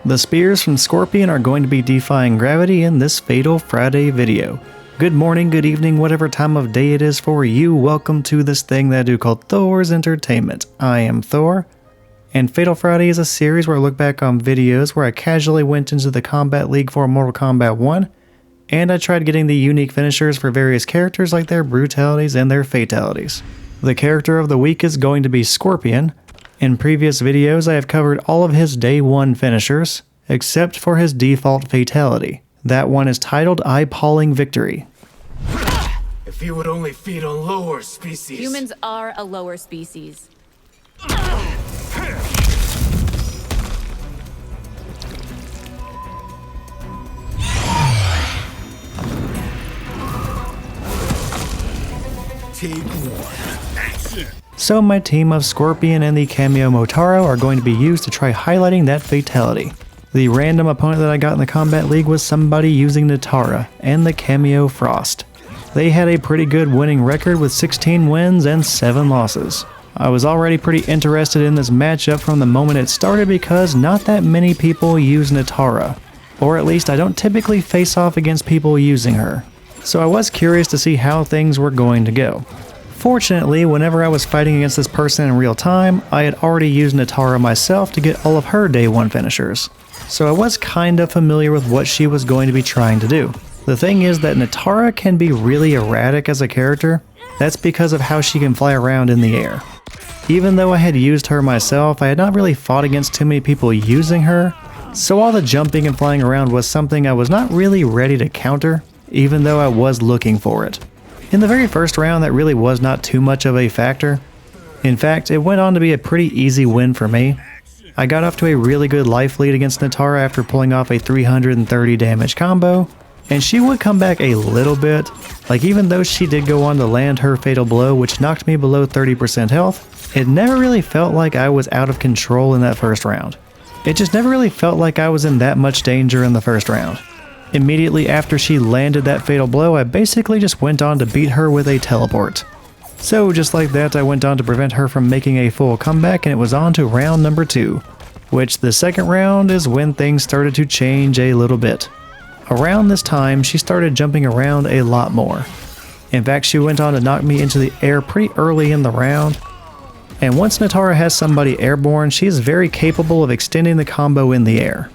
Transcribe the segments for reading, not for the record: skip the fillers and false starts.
The spears from Scorpion are going to be defying gravity in this Fatal Friday video. Good morning, good evening, whatever time of day it is for you, welcome to this thing that I do called Thor's Entertainment. I am Thor, and Fatal Friday is a series where I look back on videos where I casually went into the Kombat League for Mortal Kombat 1, and I tried getting the unique finishers for various characters like their brutalities and their fatalities. The character of the week is going to be Scorpion. In previous videos, I have covered all of his day 1 finishers, except for his default fatality. That one is titled Eye-Palling Victory. If you would only feed on lower species. Humans are a lower species. Take 1. Action. So my team of Scorpion and the kameo Motaro are going to be used to try highlighting that fatality. The random opponent that I got in the Kombat League was somebody using Nitara and the kameo Frost. They had a pretty good winning record with 16 wins and 7 losses. I was already pretty interested in this matchup from the moment it started because not that many people use Nitara, or at least I don't typically face off against people using her. So I was curious to see how things were going to go. Fortunately, whenever I was fighting against this person in real time, I had already used Nitara myself to get all of her day 1 finishers. So I was kinda familiar with what she was going to be trying to do. The thing is that Nitara can be really erratic as a character. That's because of how she can fly around in the air. Even though I had used her myself, I had not really fought against too many people using her, so all the jumping and flying around was something I was not really ready to counter, even though I was looking for it. In the very first round, that really was not too much of a factor. In fact, it went on to be a pretty easy win for me. I got off to a really good life lead against Nitara after pulling off a 330 damage combo, and she would come back a little bit. Like, even though she did go on to land her fatal blow, which knocked me below 30% health, it never really felt like I was out of control in that first round. It just never really felt like I was in that much danger in the first round. Immediately after she landed that fatal blow, I basically just went on to beat her with a teleport. So just like that, I went on to prevent her from making a full comeback, and it was on to round number 2, which the second round is when things started to change a little bit. Around this time, she started jumping around a lot more. In fact, she went on to knock me into the air pretty early in the round, and once Nitara has somebody airborne, she is very capable of extending the combo in the air.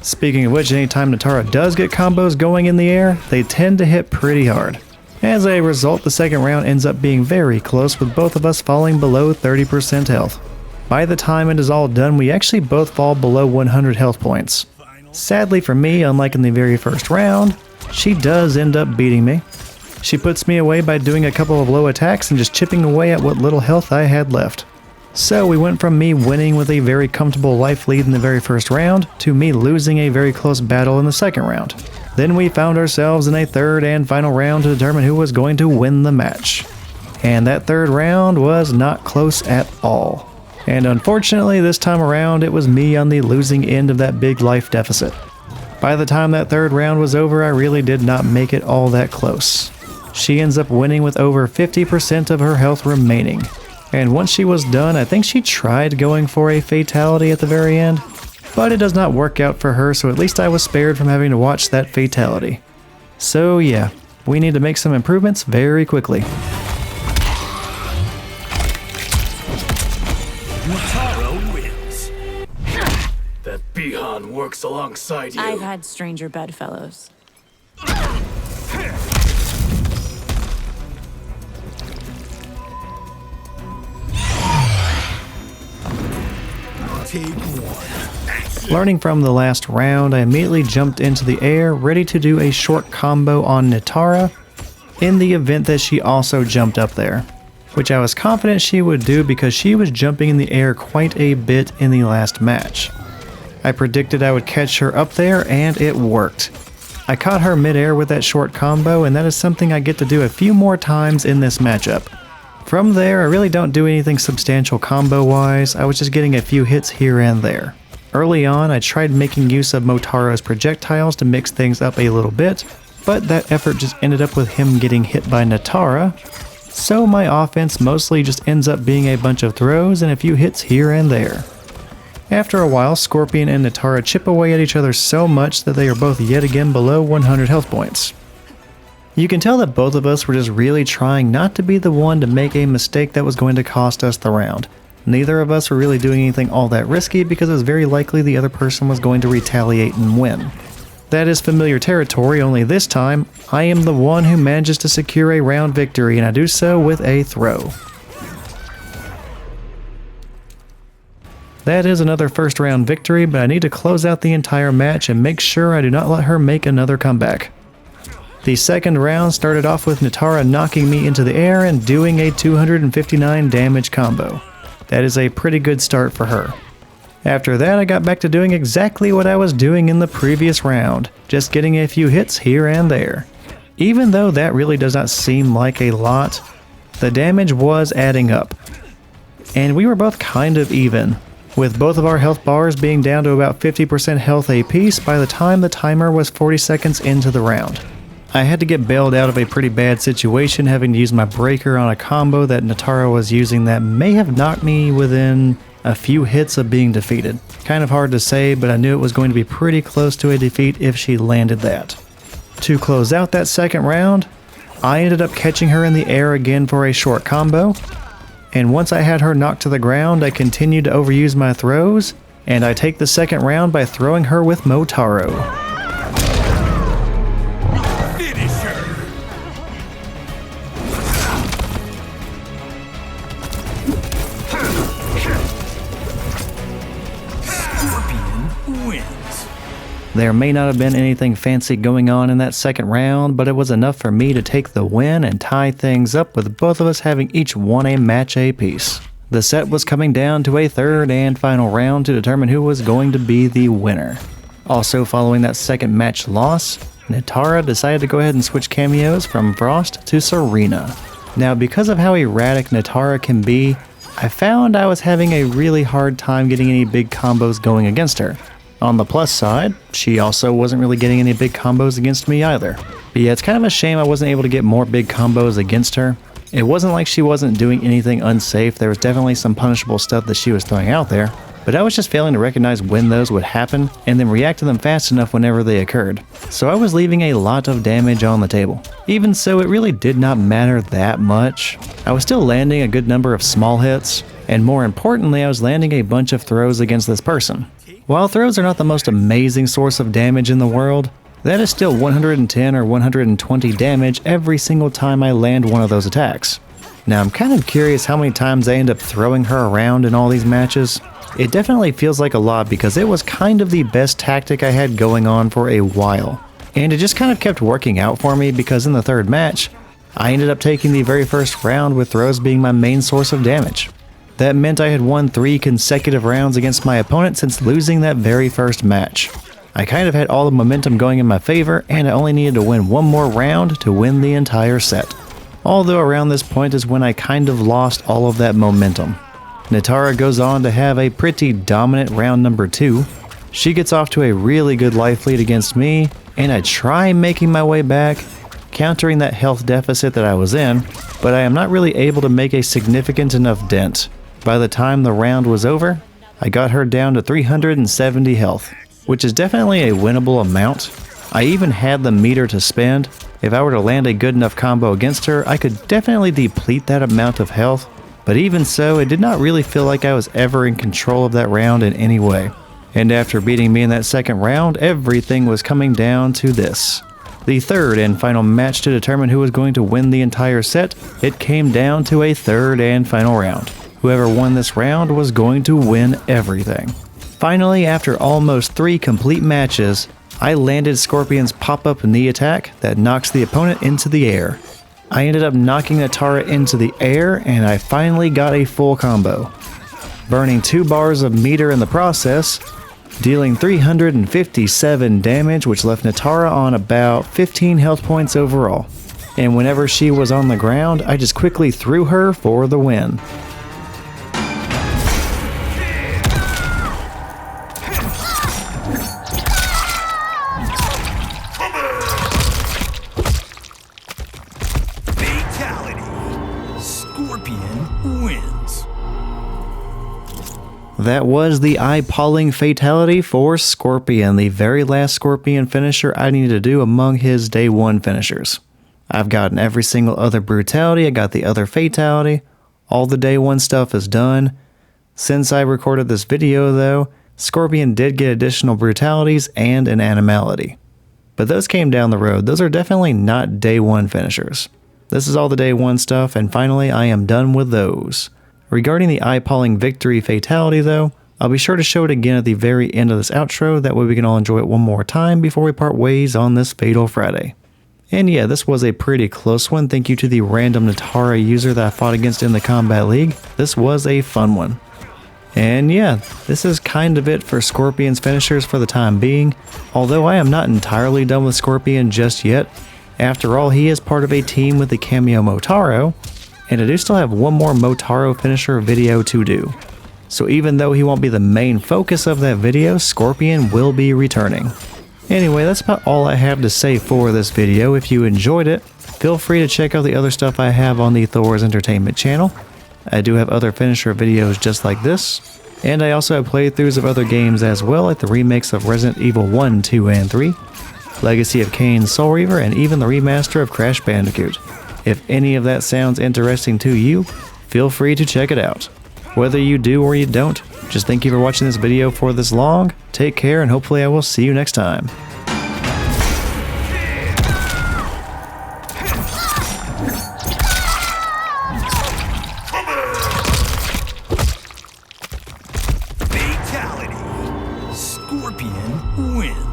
Speaking of which, anytime Nitara does get combos going in the air, they tend to hit pretty hard. As a result, the second round ends up being very close, with both of us falling below 30% health. By the time it is all done, we actually both fall below 100 health points. Sadly for me, unlike in the very first round, she does end up beating me. She puts me away by doing a couple of low attacks and just chipping away at what little health I had left. So we went from me winning with a very comfortable life lead in the very first round to me losing a very close battle in the second round. Then we found ourselves in a third and final round to determine who was going to win the match. And that third round was not close at all. And unfortunately, this time around, it was me on the losing end of that big life deficit. By the time that third round was over, I really did not make it all that close. She ends up winning with over 50% of her health remaining. And once she was done, I think she tried going for a fatality at the very end, but it does not work out for her, so at least I was spared from having to watch that fatality. So yeah, we need to make some improvements very quickly. Motaro wins. That Bihan works alongside you. I've had stranger bedfellows. Take 1. Action. Learning from the last round, I immediately jumped into the air, ready to do a short combo on Nitara, in the event that she also jumped up there, which I was confident she would do because she was jumping in the air quite a bit in the last match. I predicted I would catch her up there, and it worked. I caught her mid-air with that short combo, and that is something I get to do a few more times in this matchup. From there, I really don't do anything substantial combo-wise, I was just getting a few hits here and there. Early on, I tried making use of Motaro's projectiles to mix things up a little bit, but that effort just ended up with him getting hit by Nitara, so my offense mostly just ends up being a bunch of throws and a few hits here and there. After a while, Scorpion and Nitara chip away at each other so much that they are both yet again below 100 health points. You can tell that both of us were just really trying not to be the one to make a mistake that was going to cost us the round. Neither of us were really doing anything all that risky because it was very likely the other person was going to retaliate and win. That is familiar territory, only this time, I am the one who manages to secure a round victory, and I do so with a throw. That is another first round victory, but I need to close out the entire match and make sure I do not let her make another comeback. The second round started off with Nitara knocking me into the air and doing a 259 damage combo. That is a pretty good start for her. After that, I got back to doing exactly what I was doing in the previous round, just getting a few hits here and there. Even though that really does not seem like a lot, the damage was adding up. And we were both kind of even, with both of our health bars being down to about 50% health apiece by the time the timer was 40 seconds into the round. I had to get bailed out of a pretty bad situation, having to use my breaker on a combo that Nitara was using that may have knocked me within a few hits of being defeated. Kind of hard to say, but I knew it was going to be pretty close to a defeat if she landed that. To close out that second round, I ended up catching her in the air again for a short combo, and once I had her knocked to the ground, I continued to overuse my throws, and I take the second round by throwing her with Motaro. There may not have been anything fancy going on in that second round, but it was enough for me to take the win and tie things up with both of us having each won a match apiece. The set was coming down to a third and final round to determine who was going to be the winner. Also following that second match loss, Nitara decided to go ahead and switch cameos from Frost to Sareena. Now because of how erratic Nitara can be, I found I was having a really hard time getting any big combos going against her. On the plus side, she also wasn't really getting any big combos against me either. But yeah, it's kind of a shame I wasn't able to get more big combos against her. It wasn't like she wasn't doing anything unsafe, there was definitely some punishable stuff that she was throwing out there, but I was just failing to recognize when those would happen and then react to them fast enough whenever they occurred. So I was leaving a lot of damage on the table. Even so, it really did not matter that much. I was still landing a good number of small hits, and more importantly, I was landing a bunch of throws against this person. While throws are not the most amazing source of damage in the world, that is still 110 or 120 damage every single time I land one of those attacks. Now I'm kind of curious how many times I end up throwing her around in all these matches. It definitely feels like a lot because it was kind of the best tactic I had going on for a while. And it just kind of kept working out for me because in the third match, I ended up taking the very first round with throws being my main source of damage. That meant I had won 3 consecutive rounds against my opponent since losing that very first match. I kind of had all the momentum going in my favor, and I only needed to win one more round to win the entire set. Although around this point is when I kind of lost all of that momentum. Nitara goes on to have a pretty dominant round number 2. She gets off to a really good life lead against me, and I try making my way back, countering that health deficit that I was in, but I am not really able to make a significant enough dent. By the time the round was over, I got her down to 370 health, which is definitely a winnable amount. I even had the meter to spend. If I were to land a good enough combo against her, I could definitely deplete that amount of health, but even so, it did not really feel like I was ever in control of that round in any way. And after beating me in that second round, everything was coming down to this. The third and final match to determine who was going to win the entire set, it came down to a third and final round. Whoever won this round was going to win everything. Finally, after almost 3 complete matches, I landed Scorpion's pop-up knee attack that knocks the opponent into the air. I ended up knocking Nitara into the air, and I finally got a full combo, burning 2 bars of meter in the process, dealing 357 damage, which left Nitara on about 15 health points overall. And whenever she was on the ground, I just quickly threw her for the win. That was the eye-pulling fatality for Scorpion, the very last Scorpion finisher I needed to do among his day 1 finishers. I've gotten every single other brutality, I got the other fatality, all the day 1 stuff is done. Since I recorded this video though, Scorpion did get additional brutalities and an animality. But those came down the road, those are definitely not day 1 finishers. This is all the day 1 stuff, and finally I am done with those. Regarding the eye-pulling victory fatality though, I'll be sure to show it again at the very end of this outro, that way we can all enjoy it one more time before we part ways on this Fatal Friday. And yeah, this was a pretty close one, thank you to the random Nitara user that I fought against in the Kombat League. This was a fun one. And yeah, this is kind of it for Scorpion's finishers for the time being, although I am not entirely done with Scorpion just yet. After all, he is part of a team with the kameo Motaro, and I do still have one more Motaro finisher video to do. So even though he won't be the main focus of that video, Scorpion will be returning. Anyway, that's about all I have to say for this video. If you enjoyed it, feel free to check out the other stuff I have on the Thor's Entertainment channel. I do have other finisher videos just like this, and I also have playthroughs of other games as well, like the remakes of Resident Evil 1, 2, and 3, Legacy of Kain Soul Reaver, and even the remaster of Crash Bandicoot. If any of that sounds interesting to you, feel free to check it out. Whether you do or you don't, just thank you for watching this video for this long, take care, and hopefully I will see you next time. Fatality. Scorpion wins.